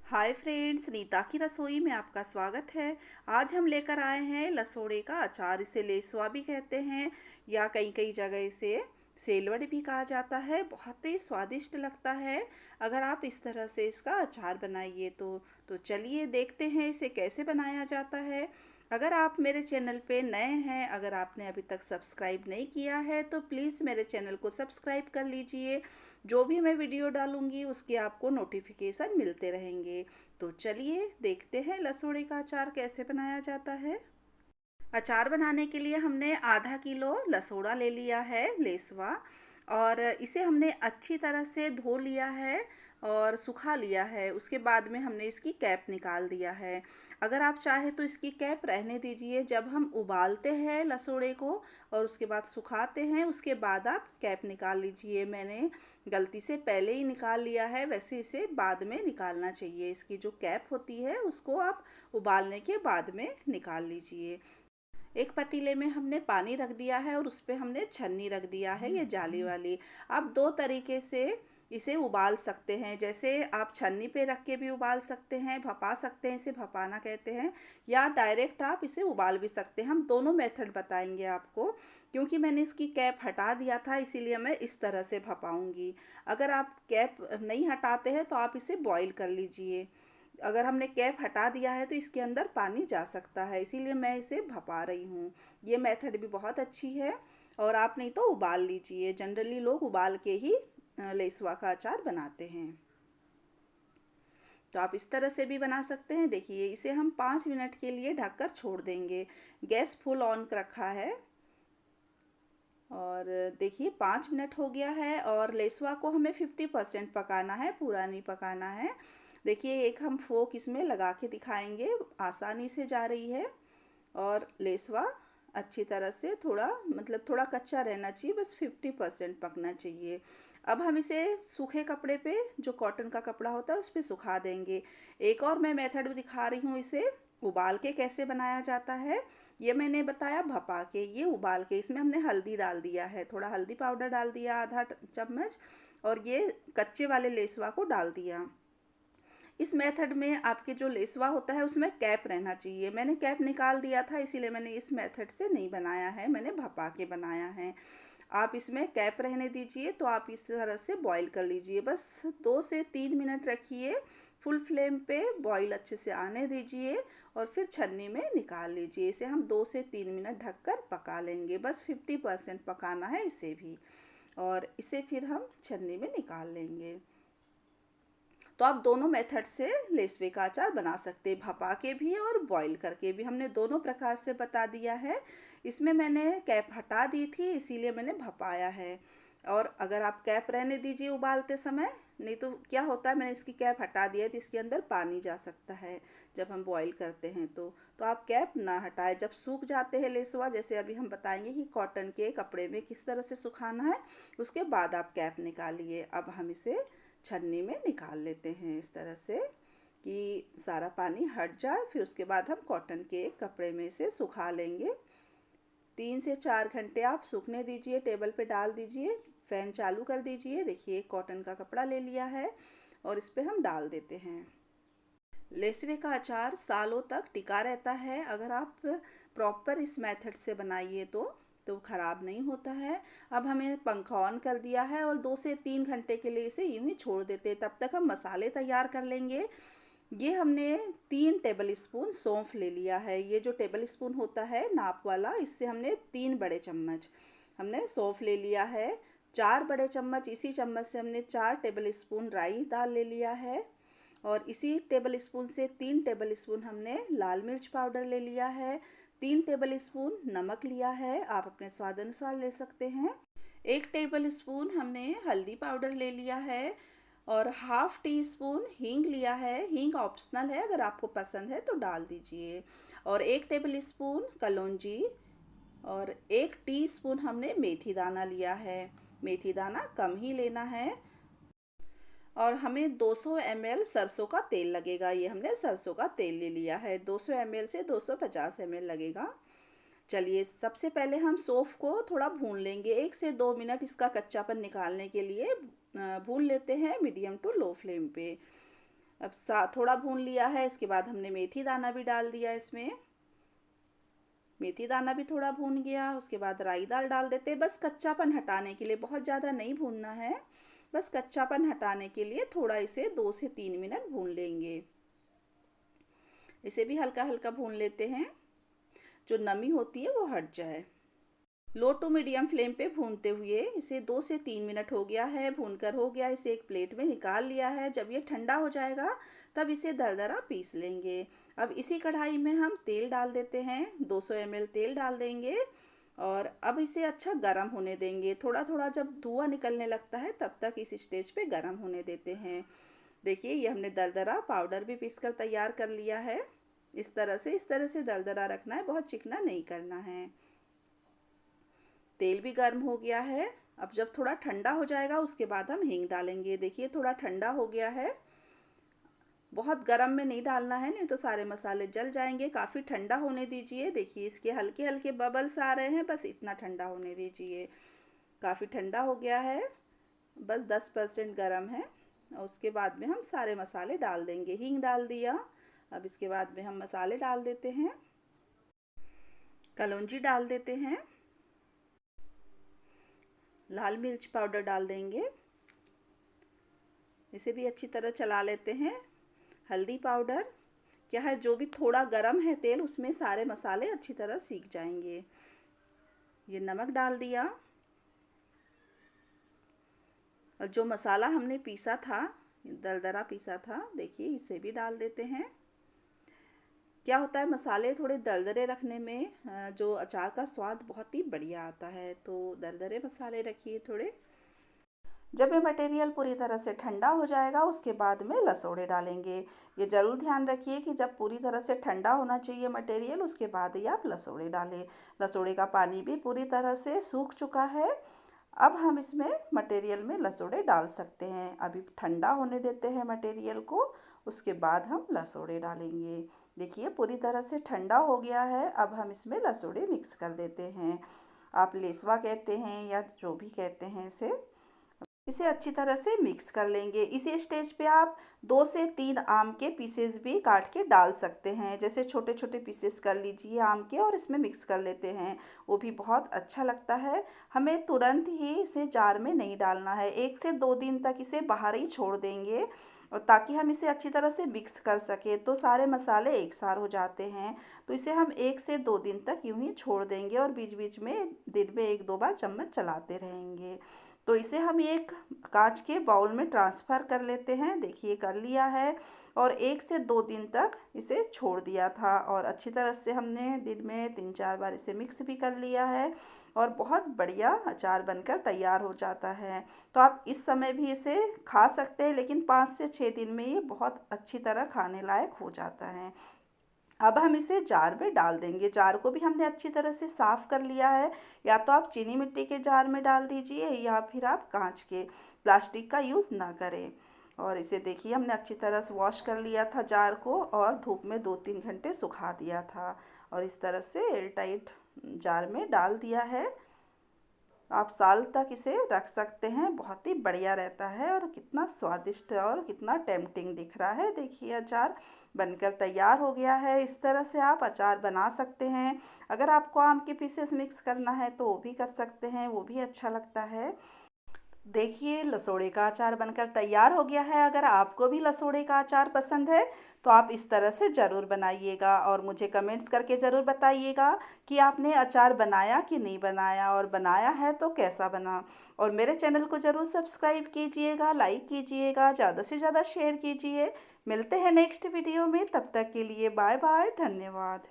Hi friends, Nita की रसोई में आपका स्वागत है। आज हम लेकर आए हैं लसोड़े का अचार। इसे लेसवा भी कहते हैं या कई कई जगह इसे सेलवड़ भी कहा जाता है। बहुत ही स्वादिष्ट लगता है अगर आप इस तरह से इसका अचार बनाइए तो चलिए देखते हैं इसे कैसे बनाया जाता है। अगर आप मेरे चैनल पे नए हैं, अगर आपने अभी तक सब्सक्राइब नहीं किया है तो प्लीज़ मेरे चैनल को सब्सक्राइब कर लीजिए। जो भी मैं वीडियो डालूंगी उसके आपको नोटिफिकेशन मिलते रहेंगे। तो चलिए देखते हैं लसोड़े का अचार कैसे बनाया जाता है। अचार बनाने के लिए हमने आधा किलो लसोड़ा ले लिया है, लेसवा। और इसे हमने अच्छी तरह से धो लिया है और सुखा लिया है। उसके बाद में हमने इसकी कैप निकाल दिया है। अगर आप चाहे तो इसकी कैप रहने दीजिए। जब हम उबालते हैं लसोड़े को और उसके बाद सुखाते हैं, उसके बाद आप कैप निकाल लीजिए। मैंने गलती से पहले ही निकाल लिया है, वैसे इसे बाद में निकालना चाहिए। इसकी जो कैप होती है उसको आप उबालने के बाद में निकाल लीजिए। एक पतीले में हमने पानी रख दिया है और उस पर हमने छन्नी रख दिया है, ये जाली वाली। आप दो तरीके से इसे उबाल सकते हैं। जैसे आप छन्नी पे रख के भी उबाल सकते हैं, भपा सकते हैं, इसे भपाना कहते हैं, या डायरेक्ट आप इसे उबाल भी सकते हैं। हम दोनों मेथड बताएंगे आपको। क्योंकि मैंने इसकी कैप हटा दिया था इसीलिए मैं इस तरह से भपाऊंगी। अगर आप कैप नहीं हटाते हैं तो आप इसे बॉईल कर लीजिए। अगर हमने कैप हटा दिया है तो इसके अंदर पानी जा सकता है, इसीलिए मैं इसे भपा रही हूँ। ये मेथड भी बहुत अच्छी है। और आप नहीं तो उबाल लीजिए। जनरली लोग उबाल के ही लेसवा का अचार बनाते हैं। तो आप इस तरह से भी बना सकते हैं। देखिए, इसे हम 5 मिनट के लिए ढककर छोड़ देंगे। गैस फुल ऑन रखा है। और देखिए 5 मिनट हो गया है और लेसवा को हमें 50% पकाना है, पूरा नहीं पकाना है। देखिए, एक हम फोक इसमें लगा के दिखाएंगे, आसानी से जा रही है। और लेसवा अच्छी तरह से थोड़ा कच्चा रहना चाहिए, बस 50% पकना चाहिए। अब हम इसे सूखे कपड़े पे, जो कॉटन का कपड़ा होता है, उस पर सुखा देंगे। एक और मैं मेथड दिखा रही हूँ, इसे उबाल के कैसे बनाया जाता है। ये मैंने बताया भपा के, ये उबाल के। इसमें हमने हल्दी डाल दिया है, थोड़ा हल्दी पाउडर डाल दिया, आधा चम्मच। और ये कच्चे वाले लेसवा को डाल दिया। इस मेथड में आपके जो लेसवा होता है उसमें कैप रहना चाहिए। मैंने कैप निकाल दिया था, इसीलिए मैंने इस मेथड से नहीं बनाया है, मैंने भपा के बनाया है। आप इसमें कैप रहने दीजिए। तो आप इस तरह से बॉईल कर लीजिए। बस 2 से 3 मिनट रखिए फुल फ्लेम पे, बॉईल अच्छे से आने दीजिए और फिर छन्नी में निकाल लीजिए। इसे हम 2 से 3 मिनट ढककर पका लेंगे। बस 50% पकाना है इसे भी। और इसे फिर हम छन्नी में निकाल लेंगे। तो आप दोनों मेथड से लेसवे का अचार बना सकते हैं, भपा के भी और बॉईल करके भी। हमने दोनों प्रकार से बता दिया है। इसमें मैंने कैप हटा दी थी, इसीलिए मैंने भपाया है। और अगर आप कैप रहने दीजिए उबालते समय, नहीं तो क्या होता है, मैंने इसकी कैप हटा दिया है तो इसके अंदर पानी जा सकता है जब हम बॉईल करते हैं तो आप कैप ना हटाएं। जब सूख जाते हैं लेसवा, जैसे अभी हम बताएंगे कि कॉटन के कपड़े में किस तरह से सुखाना है, उसके बाद आप कैप निकालिए। अब हम इसे छन्नी में निकाल लेते हैं इस तरह से कि सारा पानी हट जाए। फिर उसके बाद हम कॉटन के कपड़े में इसे सुखा लेंगे। 3 से 4 घंटे आप सूखने दीजिए, टेबल पे डाल दीजिए, फैन चालू कर दीजिए। देखिए, कॉटन का कपड़ा ले लिया है और इस पे हम डाल देते हैं। लेसवे का अचार सालों तक टिका रहता है अगर आप प्रॉपर इस मेथड से बनाइए तो ख़राब नहीं होता है। अब हमें पंखा ऑन कर दिया है और 2 से 3 घंटे के लिए इसे यूं ही छोड़ देते हैं। तब तक हम मसाले तैयार कर लेंगे। ये हमने 3 टेबल स्पून सौंफ ले लिया है। ये जो टेबल स्पून होता है नाप वाला, इससे हमने 3 बड़े चम्मच हमने सौंफ ले लिया है। 4 बड़े चम्मच, इसी चम्मच से हमने 4 टेबल स्पून राई दाल ले लिया है। और इसी टेबल स्पून से 3 टेबल स्पून हमने लाल मिर्च पाउडर ले लिया है। 3 टेबल स्पून नमक लिया है, आप अपने स्वाद अनुसार ले सकते हैं। 1 टेबल स्पून हमने हल्दी पाउडर ले लिया है। और हाफ टी स्पून हींग लिया है। हींग ऑप्शनल है, अगर आपको पसंद है तो डाल दीजिए। और 1 टेबल स्पून कलौंजी। और 1 टीस्पून हमने मेथी दाना लिया है। मेथी दाना कम ही लेना है। और हमें 200 ml सरसों का तेल लगेगा। ये हमने सरसों का तेल ले लिया है। 200 ml से 250 ml लगेगा। चलिए, सबसे पहले हम सौंफ को थोड़ा भून लेंगे। 1 से 2 मिनट इसका कच्चापन निकालने के लिए भून लेते हैं मीडियम टू लो फ्लेम पे। अब थोड़ा भून लिया है। इसके बाद हमने मेथी दाना भी डाल दिया इसमें। मेथी दाना भी थोड़ा भून गया। उसके बाद राई दाल डाल देते हैं, बस कच्चापन हटाने के लिए, बहुत ज़्यादा नहीं भूनना है, बस कच्चापन हटाने के लिए थोड़ा इसे 2 से 3 मिनट भून लेंगे। इसे भी हल्का हल्का भून लेते हैं, जो नमी होती है वो हट जाए। लो टू मीडियम फ्लेम पे भूनते हुए इसे 2 से 3 मिनट हो गया है, भूनकर हो गया। इसे एक प्लेट में निकाल लिया है। जब ये ठंडा हो जाएगा तब इसे दरदरा पीस लेंगे। अब इसी कढ़ाई में हम तेल डाल देते हैं, 200 ml तेल डाल देंगे और अब इसे अच्छा गरम होने देंगे। थोड़ा थोड़ा जब धुआं निकलने लगता है तब तक इस स्टेज पे गरम होने देते हैं। देखिए ये हमने दरदरा पाउडर भी पीस कर तैयार कर लिया है। इस तरह से दरदरा रखना है, बहुत चिकना नहीं करना है। तेल भी गर्म हो गया है। अब जब थोड़ा ठंडा हो जाएगा उसके बाद हम हींग डालेंगे। देखिए थोड़ा ठंडा हो गया है, बहुत गर्म में नहीं डालना है, नहीं तो सारे मसाले जल जाएंगे। काफ़ी ठंडा होने दीजिए। देखिए इसके हल्के हल्के बबल्स आ रहे हैं, बस इतना ठंडा होने दीजिए। काफ़ी ठंडा हो गया है, बस 10% गर्म है। और उसके बाद में हम सारे मसाले डाल देंगे। हींग डाल दिया। अब इसके बाद में हम मसाले डाल देते हैं। कलौंजी डाल देते हैं, लाल मिर्च पाउडर डाल देंगे, इसे भी अच्छी तरह चला लेते हैं। हल्दी पाउडर, क्या है जो भी थोड़ा गरम है तेल उसमें सारे मसाले अच्छी तरह सीख जाएंगे। ये नमक डाल दिया और जो मसाला हमने पीसा था, दरदरा पीसा था, देखिए इसे भी डाल देते हैं। क्या होता है मसाले थोड़े दरदरे रखने में जो अचार का स्वाद बहुत ही बढ़िया आता है, तो दरदरे मसाले रखिए थोड़े। जब ये मटेरियल पूरी तरह से ठंडा हो जाएगा उसके बाद में लसोड़े डालेंगे। ये ज़रूर ध्यान रखिए कि जब पूरी तरह से ठंडा होना चाहिए मटेरियल, उसके बाद ही आप लसोड़े डालें। लसोड़े का पानी भी पूरी तरह से सूख चुका है। अब हम इसमें मटेरियल में लसोड़े डाल सकते हैं। अभी ठंडा होने देते हैं मटेरियल को, उसके बाद हम लसोड़े डालेंगे। देखिए पूरी तरह से ठंडा हो गया है। अब हम इसमें लसोड़े मिक्स कर देते हैं। आप लेसवा कहते हैं या जो भी कहते हैं इसे अच्छी तरह से मिक्स कर लेंगे। इसी स्टेज पे आप 2 से 3 आम के पीसेस भी काट के डाल सकते हैं। जैसे छोटे छोटे पीसेस कर लीजिए आम के और इसमें मिक्स कर लेते हैं, वो भी बहुत अच्छा लगता है। हमें तुरंत ही इसे जार में नहीं डालना है, 1 से 2 दिन तक इसे बाहर ही छोड़ देंगे और ताकि हम इसे अच्छी तरह से मिक्स कर सकें। तो सारे मसाले एक सार हो जाते हैं। तो इसे हम 1 से 2 दिन तक यूं ही छोड़ देंगे और बीच बीच में दिन में 1-2 बार चम्मच चलाते रहेंगे। तो इसे हम एक कांच के बाउल में ट्रांसफ़र कर लेते हैं। देखिए कर लिया है और 1 से 2 दिन तक इसे छोड़ दिया था और अच्छी तरह से हमने दिन में 3-4 बार इसे मिक्स भी कर लिया है और बहुत बढ़िया अचार बनकर तैयार हो जाता है। तो आप इस समय भी इसे खा सकते हैं, लेकिन 5 से 6 दिन में ये बहुत अच्छी तरह खाने लायक हो जाता है। अब हम इसे जार में डाल देंगे। जार को भी हमने अच्छी तरह से साफ़ कर लिया है। या तो आप चीनी मिट्टी के जार में डाल दीजिए या फिर आप कांच के, प्लास्टिक का यूज़ ना करें। और इसे देखिए हमने अच्छी तरह से वॉश कर लिया था जार को और धूप में 2-3 घंटे सुखा दिया था और इस तरह से एयरटाइट जार में डाल दिया है। आप साल तक इसे रख सकते हैं, बहुत ही बढ़िया रहता है और कितना स्वादिष्ट और कितना टेम्पटिंग दिख रहा है। देखिए अचार बनकर तैयार हो गया है। इस तरह से आप अचार बना सकते हैं। अगर आपको आम के पीसेस मिक्स करना है तो वो भी कर सकते हैं, वो भी अच्छा लगता है। देखिए लसोड़े का अचार बनकर तैयार हो गया है। अगर आपको भी लसोड़े का अचार पसंद है तो आप इस तरह से ज़रूर बनाइएगा और मुझे कमेंट्स करके ज़रूर बताइएगा कि आपने अचार बनाया कि नहीं बनाया, और बनाया है तो कैसा बना। और मेरे चैनल को ज़रूर सब्सक्राइब कीजिएगा, लाइक कीजिएगा, ज़्यादा से ज़्यादा शेयर कीजिए। मिलते हैं नेक्स्ट वीडियो में, तब तक के लिए बाय बाय, धन्यवाद।